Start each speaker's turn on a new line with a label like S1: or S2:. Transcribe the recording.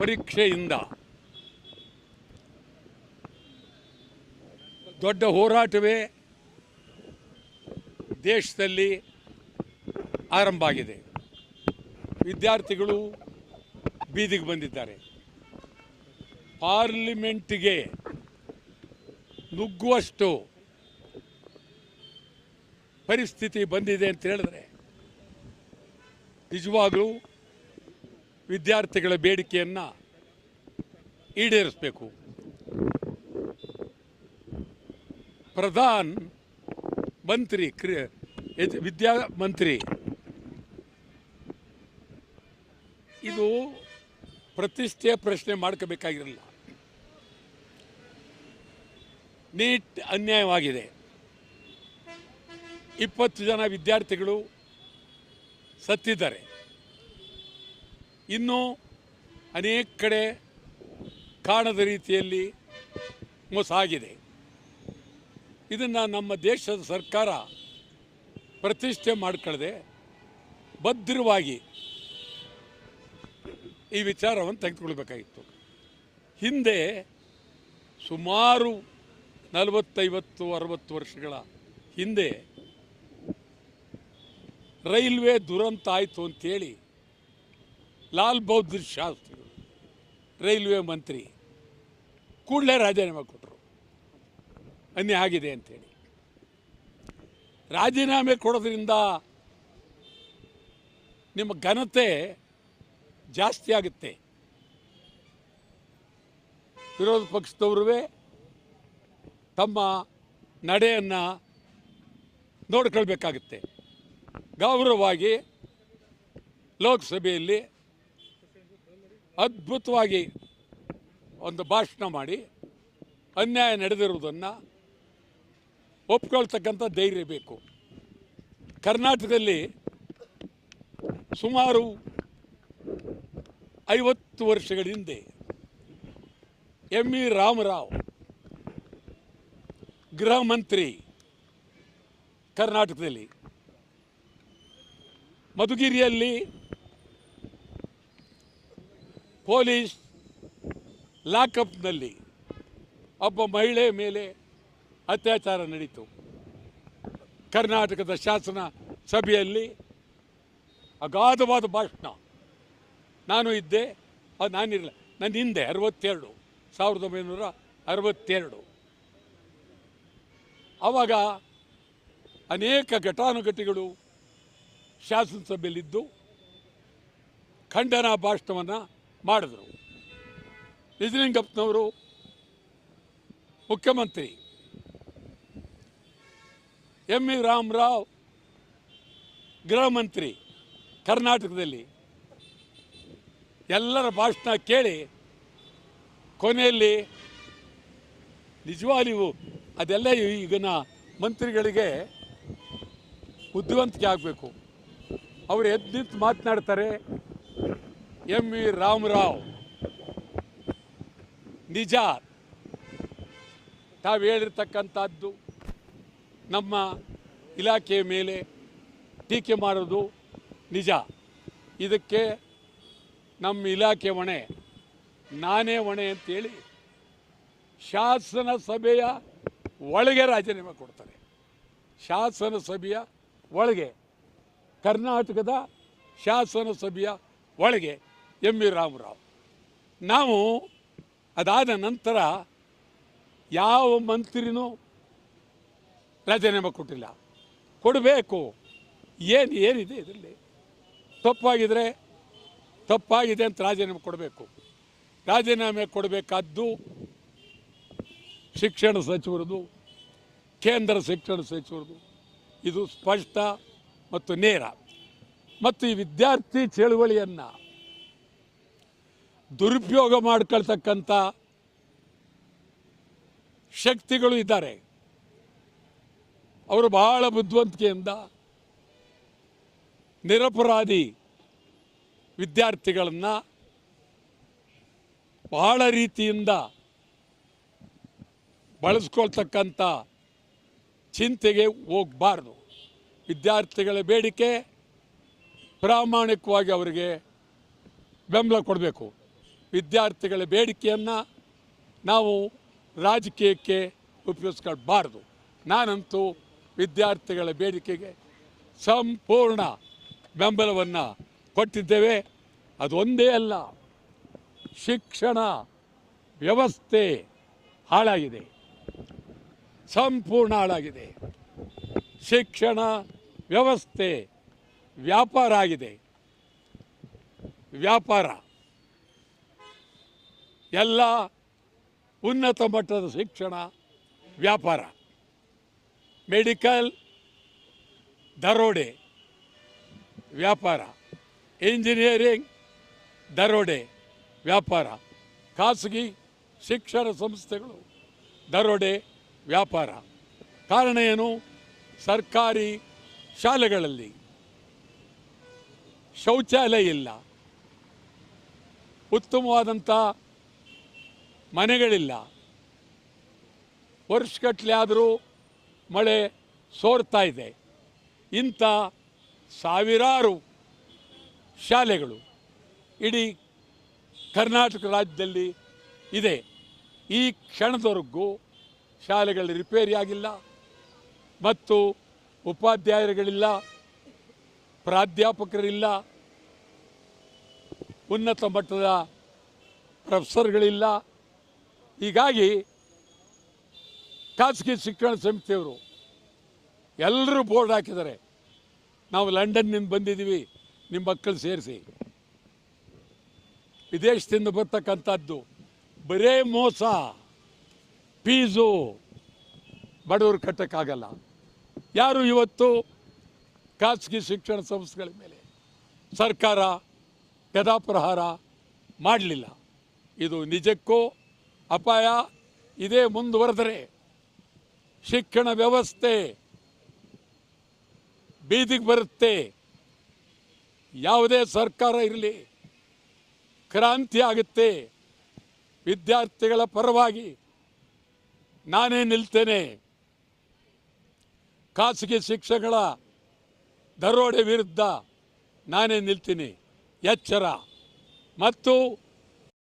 S1: ಪರೀಕ್ಷೆಯಿಂದ ದೊಡ್ಡ ಹೋರಾಟವೇ ದೇಶದಲ್ಲಿ ಆರಂಭ ಆಗಿದೆ. ವಿದ್ಯಾರ್ಥಿಗಳು ಬೀದಿಗೆ ಬಂದಿದ್ದಾರೆ. ಪಾರ್ಲಿಮೆಂಟ್ಗೆ ನುಗ್ಗುವಷ್ಟು ಪರಿಸ್ಥಿತಿ ಬಂದಿದೆ ಅಂತ ಹೇಳಿದ್ರೆ ನಿಜವಾಗಲೂ ವಿದ್ಯಾರ್ಥಿಗಳ ಬೇಡಿಕೆಯನ್ನು ಈಡೇರಿಸಬೇಕು. ಪ್ರಧಾನ ಮಂತ್ರಿ ವಿದ್ಯಾಮಂತ್ರಿ ಇದು ಪ್ರತಿಷ್ಠೆಯ ಪ್ರಶ್ನೆ ಮಾಡ್ಕೋಬೇಕಾಗಿರಲಿಲ್ಲ. ನೀಟ್ ಅನ್ಯಾಯವಾಗಿದೆ. 20 ಜನ ವಿದ್ಯಾರ್ಥಿಗಳು ಸತ್ತಿದ್ದಾರೆ. ಇನ್ನೂ ಅನೇಕ ಕಡೆ ಕಾಣದ ರೀತಿಯಲ್ಲಿ ಮೋಸ ಆಗಿದೆ. ಇದನ್ನು ನಮ್ಮ ದೇಶದ ಸರ್ಕಾರ ಪ್ರತಿಷ್ಠೆ ಮಾಡಿಕೊಳ್ಳದೆ ಭದ್ರವಾಗಿ ಈ ವಿಚಾರವನ್ನು ತೆಗೆದುಕೊಳ್ಬೇಕಾಗಿತ್ತು. ಹಿಂದೆ ಸುಮಾರು 40-50-60 ವರ್ಷಗಳ ಹಿಂದೆ ರೈಲ್ವೆ ದುರಂತ ಆಯಿತು ಅಂತೇಳಿ ಲಾಲ್ ಬಹದ್ದೂರ್ ಶಾಸ್ತ್ರಿಗಳು ರೈಲ್ವೆ ಮಂತ್ರಿ ಕೂಡಲೇ ರಾಜೀನಾಮೆ ಕೊಟ್ಟರು. ಅನ್ಯಾಯ ಆಗಿದೆ ಅಂತೇಳಿ. ರಾಜೀನಾಮೆ ಕೊಡೋದ್ರಿಂದ ನಿಮ್ಮ ಘನತೆ ಜಾಸ್ತಿ ಆಗುತ್ತೆ. ವಿರೋಧ ಪಕ್ಷದವ್ರೂ ತಮ್ಮ ನಡೆಯನ್ನು ನೋಡ್ಕೊಳ್ಬೇಕಾಗುತ್ತೆ. ಗೌರವವಾಗಿ ಲೋಕಸಭೆಯಲ್ಲಿ ಅದ್ಭುತವಾಗಿ ಒಂದು ಭಾಷಣ ಮಾಡಿ ಅನ್ಯಾಯ ನಡೆದಿರುವುದನ್ನು ಒಪ್ಕೊಳ್ತಕ್ಕಂಥ ಧೈರ್ಯ ಬೇಕು. ಕರ್ನಾಟಕದಲ್ಲಿ ಸುಮಾರು 50 ವರ್ಷಗಳ ಹಿಂದೆ ಎಂ.ಇ. ರಾಮರಾವ್ ಗೃಹ ಮಂತ್ರಿ ಕರ್ನಾಟಕದಲ್ಲಿ ಮಧುಗಿರಿಯಲ್ಲಿ ಪೊಲೀಸ್ ಲಾಕಪ್ನಲ್ಲಿ ಒಬ್ಬ ಮಹಿಳೆ ಮೇಲೆ ಅತ್ಯಾಚಾರ ನಡೀತು. ಕರ್ನಾಟಕದ ಶಾಸನ ಸಭೆಯಲ್ಲಿ ಅಗಾಧವಾದ ಭಾಷಣ. ನಾನು ಇದ್ದೆ, ಅದು ನಾನಿರಲಿಲ್ಲ, ನನ್ನ ಹಿಂದೆ 1962 ಆವಾಗ ಅನೇಕ ಘಟಾನುಘಟಿಗಳು ಶಾಸನಸಭೆಯಲ್ಲಿದ್ದು ಖಂಡನಾ ಭಾಷಣವನ್ನು ಮಾಡಿದರು. ನಿಜಲಿಂಗಪ್ಪನವರು ಮುಖ್ಯಮಂತ್ರಿ, ಎಂ.ಇ. ರಾಮರಾವ್ ಗೃಹ ಮಂತ್ರಿ ಕರ್ನಾಟಕದಲ್ಲಿ. ಎಲ್ಲರ ಭಾಷಣ ಕೇಳಿ ಕೊನೆಯಲ್ಲಿ ನಿಜವಾಗ್ಲೂ ಅದೆಲ್ಲ ಈಗಿನ ಮಂತ್ರಿಗಳಿಗೆ ಬುದ್ಧಿವಂತಿಕೆ ಆಗಬೇಕು. ಅವರು ಎದ್ದು ನಿಂತು ಮಾತನಾಡ್ತಾರೆ. ಎಂ.ಇ. ರಾಮರಾವ್ ನಿಜ, ತಾವು ಹೇಳಿರ್ತಕ್ಕಂಥದ್ದು ನಮ್ಮ ಇಲಾಖೆಯ ಮೇಲೆ ಟೀಕೆ ಮಾಡೋದು ನಿಜ. ಇದಕ್ಕೆ ನಮ್ಮ ಇಲಾಖೆ ಹೊಣೆ, ನಾನೇ ಹೊಣೆ ಅಂತೇಳಿ ಶಾಸನ ಸಭೆಯ ಒಳಗೆ ರಾಜೀನಾಮೆ ಕೊಡ್ತಾರೆ. ಶಾಸನ ಸಭೆಯ ಒಳಗೆ, ಕರ್ನಾಟಕದ ಶಾಸನ ಸಭೆಯ ಒಳಗೆ ಎಂ.ಇ. ರಾಮರಾವ್. ನಾವು ಅದಾದ ನಂತರ ಯಾವ ಮಂತ್ರಿನೂ ರಾಜೀನಾಮೆ ಕೊಟ್ಟಿಲ್ಲ. ಕೊಡಬೇಕು. ಏನಿದೆ ಇದರಲ್ಲಿ? ತಪ್ಪಾಗಿದ್ರೆ ತಪ್ಪಾಗಿದೆ ಅಂತ ರಾಜೀನಾಮೆ ಕೊಡಬೇಕು. ರಾಜೀನಾಮೆ ಕೊಡಬೇಕಾದ್ದು ಶಿಕ್ಷಣ ಸಚಿವರದು, ಕೇಂದ್ರ ಶಿಕ್ಷಣ ಸಚಿವರದು. ಇದು ಸ್ಪಷ್ಟ ಮತ್ತು ನೇರ. ಮತ್ತು ಈ ವಿದ್ಯಾರ್ಥಿ ಚಳವಳಿಯನ್ನು ದುರುಪಯೋಗ ಮಾಡ್ಕೊಳ್ತಕ್ಕಂಥ ಶಕ್ತಿಗಳು ಇದ್ದಾರೆ. ಅವರು ಬಹಳ ಬುದ್ಧಿವಂತಿಕೆಯಿಂದ ನಿರಪರಾಧಿ ವಿದ್ಯಾರ್ಥಿಗಳನ್ನು ಬಹಳ ರೀತಿಯಿಂದ ಬಳಸ್ಕೊಳ್ತಕ್ಕಂಥ ಚಿಂತೆಗೆ ಹೋಗಬಾರ್ದು. ವಿದ್ಯಾರ್ಥಿಗಳ ಬೇಡಿಕೆ ಪ್ರಾಮಾಣಿಕವಾಗಿ ಅವರಿಗೆ ಬೆಂಬಲ ಕೊಡಬೇಕು. ವಿದ್ಯಾರ್ಥಿಗಳ ಬೇಡಿಕೆಯನ್ನು ನಾವು ರಾಜಕೀಯಕ್ಕೆ ಉಪಯೋಗಿಸ್ಕೊಳ್ಬಾರ್ದು. ನಾನಂತೂ ವಿದ್ಯಾರ್ಥಿಗಳ ಬೇಡಿಕೆಗೆ ಸಂಪೂರ್ಣ ಬೆಂಬಲವನ್ನು ಕೊಟ್ಟಿದ್ದೇವೆ. ಅದೊಂದೇ ಅಲ್ಲ, ಶಿಕ್ಷಣ ವ್ಯವಸ್ಥೆ ಹಾಳಾಗಿದೆ, ಸಂಪೂರ್ಣ ಹಾಳಾಗಿದೆ. ಶಿಕ್ಷಣ ವ್ಯವಸ್ಥೆ ವ್ಯಾಪಾರ ಆಗಿದೆ. ವ್ಯಾಪಾರ ಎಲ್ಲ ಉನ್ನತ ಮಟ್ಟದ ಶಿಕ್ಷಣ ವ್ಯಾಪಾರ. ಮೆಡಿಕಲ್ ದರೋಡೆ ವ್ಯಾಪಾರ, ಇಂಜಿನಿಯರಿಂಗ್ ದರೋಡೆ ವ್ಯಾಪಾರ, ಖಾಸಗಿ ಶಿಕ್ಷಣ ಸಂಸ್ಥೆಗಳು ದರೋಡೆ ವ್ಯಾಪಾರ. ಕಾರಣ ಏನು? ಸರ್ಕಾರಿ ಶಾಲೆಗಳಲ್ಲಿ ಶೌಚಾಲಯ ಇಲ್ಲ, ಉತ್ತಮವಾದಂಥ ಮನೆಗಳಿಲ್ಲ. ವರ್ಷಗಟ್ಟಲೆ ಆದರೂ ಮಳೆ ಸೋರ್ತಾ ಇದೆ. ಇಂಥ ಸಾವಿರಾರು ಶಾಲೆಗಳು ಇಡೀ ಕರ್ನಾಟಕ ರಾಜ್ಯದಲ್ಲಿ ಇದೆ. ಈ ಕ್ಷಣದವರೆಗೂ ಶಾಲೆಗಳು ರಿಪೇರಿ ಆಗಿಲ್ಲ ಮತ್ತು ಉಪಾಧ್ಯಾಯರುಗಳಿಲ್ಲ, ಪ್ರಾಧ್ಯಾಪಕರಿಲ್ಲ, ಉನ್ನತ ಮಟ್ಟದ ಪ್ರೊಫೆಸರ್ಗಳಿಲ್ಲ. ಹೀಗಾಗಿ ಖಾಸಗಿ ಶಿಕ್ಷಣ ಸಮಿತಿಯವರು ಎಲ್ಲರೂ ಬೋರ್ಡ್ ಹಾಕಿದ್ದಾರೆ, ನಾವು ಲಂಡನ್ನಿಂದ ಬಂದಿದ್ದೀವಿ, ನಿಮ್ಮ ಮಕ್ಕಳು ಸೇರಿಸಿ. ವಿದೇಶದಿಂದ ಬರ್ತಕ್ಕಂಥದ್ದು ಬರೇ ಮೋಸ, ಫೀಸು ಬಡವರು ಕಟ್ಟೋಕ್ಕಾಗಲ್ಲ. ಯಾರು ಇವತ್ತು ಖಾಸಗಿ ಶಿಕ್ಷಣ ಸಂಸ್ಥೆಗಳ ಮೇಲೆ ಸರ್ಕಾರ ಗದಾಪ್ರಹಾರ ಮಾಡಲಿಲ್ಲ. ಇದು ನಿಜಕ್ಕೂ ಅಪಾಯ. ಇದೇ ಮುಂದುವರೆದರೆ ಶಿಕ್ಷಣ ವ್ಯವಸ್ಥೆ ಬೀದಿಗೆ ಬರುತ್ತೆ. ಯಾವುದೇ ಸರ್ಕಾರ ಇರಲಿ, ಕ್ರಾಂತಿ ಆಗುತ್ತೆ. ವಿದ್ಯಾರ್ಥಿಗಳ ಪರವಾಗಿ ನಾನೇ ನಿಲ್ತೇನೆ. ಖಾಸಗಿ ಶಿಕ್ಷಕಗಳ ದರೋಡೆ ವಿರುದ್ಧ ನಾನೇ ನಿಲ್ತೀನಿ. ಎಚ್ಚರ. ಮತ್ತು